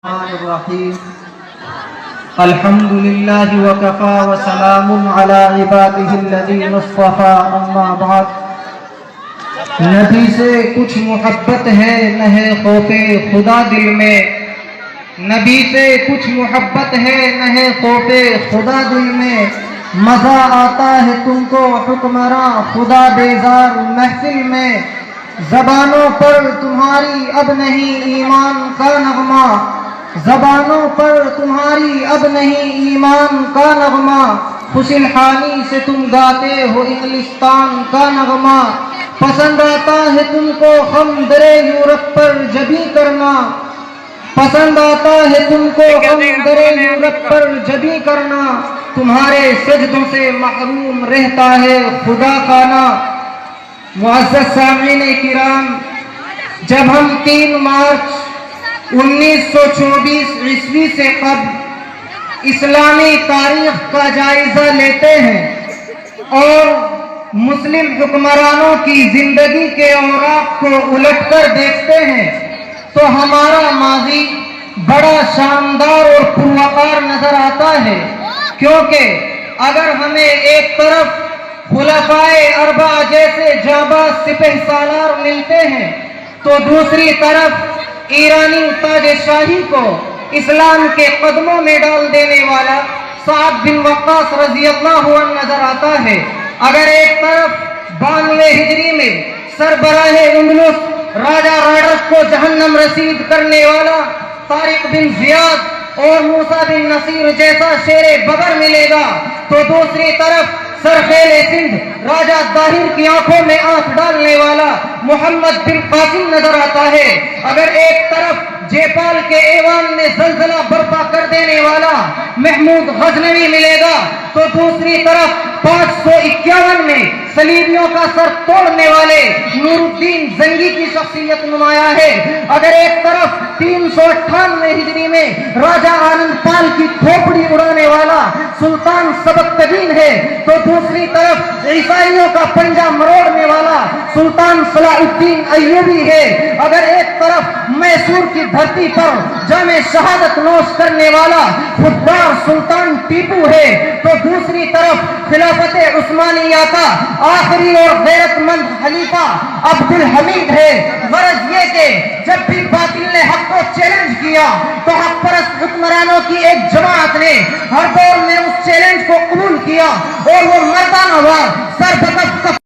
الرحیم الحمد للہ وکفی وسلام علی عبادہ الذین اصطفی اما بعد. نبی سے کچھ محبت ہے نہ ہے خوف خدا دل میں. نبی سے کچھ محبت ہے نہ ہے خوف خدا دل میں. مزہ آتا ہے تم کو حکمراں خدا بیزار محفل میں. زبانوں پر تمہاری اب نہیں ایمان کا نغمہ. زبانوں پر تمہاری اب نہیں ایمان کا نغمہ. خوش الحالی سے تم گاتے ہو انگلستان کا نغمہ. پسند آتا ہے تم کو ہم درے یورپ پر جبی کرنا. پسند آتا ہے تم کو ہم درے یورپ پر جبی کرنا. تمہارے سجدوں سے محروم رہتا ہے خدا خانہ. معزز سامعین کرام، جب ہم 3 مارچ 1924 عیسوی سے قبل اسلامی تاریخ کا جائزہ لیتے ہیں اور مسلم حکمرانوں کی زندگی کے اوراق کو الٹ کر دیکھتے ہیں تو ہمارا ماضی بڑا شاندار اور پروقار نظر آتا ہے. کیونکہ اگر ہمیں ایک طرف خلفائے اربعہ جیسے جانباز سپہ سالار ملتے ہیں تو دوسری طرف ایرانی تاج شاہی کو اسلام کے قدموں میں ڈال دینے والا سعد بن وقاص رضی اللہ عنہ نظر آتا ہے. اگر ایک طرف 92 ہجری میں سربراہ اندلس راجہ راڈس کو جہنم رسید کرنے والا طارق بن زیاد اور موسیٰ بن نصیر جیسا شیر ببر ملے گا تو دوسری طرف سرخیل سندھ راجہ طاہر کی آنکھوں میں آنکھ ڈالنے والا محمد بن قاسم نظر آتا ہے. اگر ایک طرف جیپال کے ایوان میں زلزلہ برپا کر دینے والا محمود غزنوی ملے گا تو دوسری طرف 551 میں صلیبیوں کا سر توڑنے والے نور الدین زنگی کی شخصیت نمایاں ہے. اگر ایک طرف 398 ہجری میں راجہ آنند پال کی کھوپڑی اڑانے والا سلطان سبکتگین ہے تو دوسری طرف عیسائیوں کا پنجہ مروڑنے والا سلطان صلاح الدین ایوبی ہے. اگر ایک طرف میسور کی دھرتی پر جام شہادت نوش کرنے والا خوددار سلطان ٹیپو ہے تو دوسری طرف خلافت عثمانیہ کا آخری اور غیرت مند خلیفہ عبد الحمید ہے. غرض یہ کہ جب بھی باطل نے حق کو چیلنج کیا تو حق پرست حکمرانوں کی ایک جماعت نے ہر دور میں اس چیلنج کو قبول کیا اور وہ مردانہ وار سر